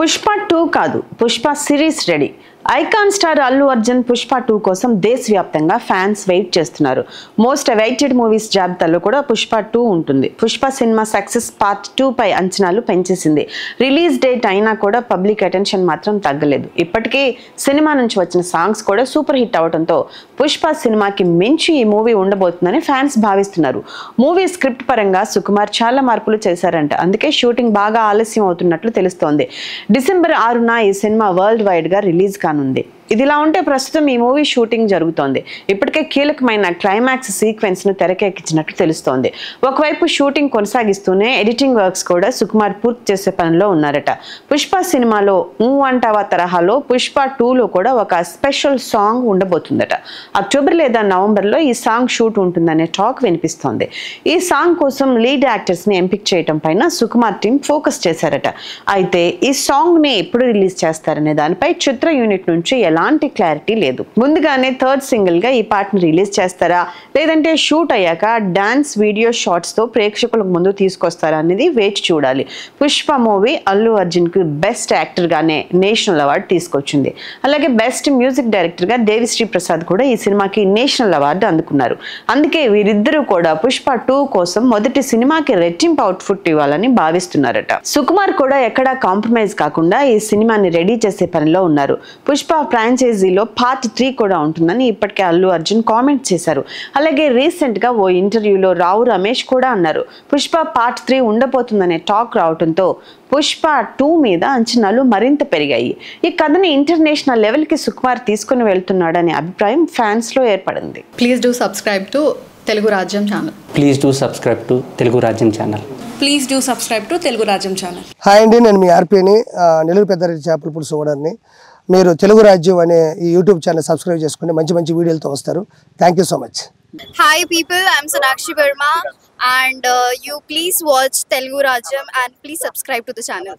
పుష్ప 2 కాదు, Pushpa series ready. Icon star Allu Arjun Pushpa 2 కోసం దేశవ్యాప్తంగా ఫ్యాన్స్ వెయిట్ చేస్తున్నారు. మోస్ట్ అవైటెడ్ మూవీస్ జాబితాలో కూడా పుష్ప 2 ఉంటుంది. పుష్ప సినిమా సక్సెస్ పార్ట్ 2 పై అంచనాలు పెంచేసింది. రిలీజ్ డేట్ అయినా కూడా పబ్లిక్ అటెన్షన్ మాత్రం తగ్గలేదు. ఇప్పటికే సినిమా నుంచి వచ్చిన సాంగ్స్ కూడా సూపర్ హిట్ అవడంతో పుష్ప సినిమాకి మించి ఈ మూవీ ఉండబోతుందని ఫ్యాన్స్ భావిస్తున్నారు. మూవీ స్క్రిప్ట్ పరంగా సుకుమార్ చాలా మార్పులు చేశారంట. అందుకే షూటింగ్ బాగా ఆలస్యం అవుతున్నట్లు తెలుస్తోంది. డిసెంబర్ 6న ఈ సినిమా వరల్డ్ వైడ్ గా రిలీజ్ కానుంది. ఇదిలా ఉంటే ప్రస్తుతం ఈ మూవీ షూటింగ్ జరుగుతోంది. ఇప్పటికే కీలకమైన క్లైమాక్స్ సీక్వెన్స్ ను తెరకెక్కించినట్లు తెలుస్తోంది. ఒకవైపు షూటింగ్ కొనసాగిస్తూనే ఎడిటింగ్ వర్క్స్ కూడా సుకుమార్ పూర్తి చేసే పనిలో ఉన్నారట. పుష్ప సినిమాలో అంటావా తరహాలో పుష్ప 2లో కూడా ఒక స్పెషల్ సాంగ్ ఉండబోతుందట. అక్టోబర్ లేదా నవంబర్లో ఈ సాంగ్ షూట్ ఉంటుందనే టాక్ వినిపిస్తోంది. ఈ సాంగ్ కోసం లీడ్ యాక్టర్స్ ని ఎంపిక చేయడం పైన సుకుమార్ టీం ఫోకస్ చేశారట. అయితే ఈ సాంగ్ ని ఎప్పుడు రిలీజ్ చేస్తారనే దానిపై చిత్ర యూనిట్ నుంచి ఎలాంటి క్లారిటీ లేదు. ముందుగానే థర్డ్ సింగిల్ గా ఈ పాటను రిలీజ్ చేస్తారా, లేదంటే షూట్ అయ్యాక డాన్స్ వీడియో షార్ట్స్ తో ప్రేక్షకులకు ముందు తీసుకొస్తారా అనేది వేచి చూడాలి. పుష్ప మూవీ అల్లు అర్జున్ కు బెస్ట్ యాక్టర్ గానే నేషనల్ అవార్డు తీసుకొచ్చింది. అలాగే బెస్ట్ మ్యూజిక్ డైరెక్టర్ గా దేవిశ్రీ ప్రసాద్ కూడా ఈ సినిమాకి నేషనల్ అవార్డు అందుకున్నారు. అందుకే వీరిద్దరూ కూడా పుష్ప 2 కోసం మొదటి సినిమాకి రెట్టింపు అవుట్పుట్ ఇవ్వాలని భావిస్తున్నారట. సుకుమార్ కూడా ఎక్కడా కాంప్రమైజ్ కాకుండా ఈ సినిమాని రెడీ చేసే పనిలో ఉన్నారు. పుష్ప ఫ్రాంచైజీలో పార్ట్ 3 కూడా ఉంటుందని ఇప్పటికే అల్లు అర్జున్ కామెంట్ చేశారు. అలాగే రీసెంట్ గా ఓ ఇంటర్వ్యూలో రావు రమేష్ కూడా అన్నారు, పుష్ప పార్ట్ 3 ఉండబోతుందనే టాక్ రావడంతో పుష్ప 2 మీద అంచనాలు మరింత పెరిగాయి. ఈ కథని ఇంటర్నేషనల్ లెవెల్ కి సుకుమార్ తీసుకుని వెళ్తున్నాడనే అభిప్రాయం ఫ్యాన్స్ లో ఏర్పడింది. Please do subscribe to Telugu Rajyam channel. Please do subscribe to Telugu Rajyam channel. Please do subscribe to Telugu Rajyam channel. Hi అండి, నేను మీ ఆర్పీని, నెల్లూరు పెద్దారెడ్డి చేపల పులుసు ఓనర్ని. మీరు తెలుగు రాజ్యం అనే ఈ యూట్యూబ్ ఛానల్ సబ్స్క్రైబ్ చేసుకుని మంచి మంచి వీడియోలతో వస్తారు. Thank you so much. Hi people, I'm Sonakshi Verma and you please watch Telugu Rajyam and please subscribe to the channel.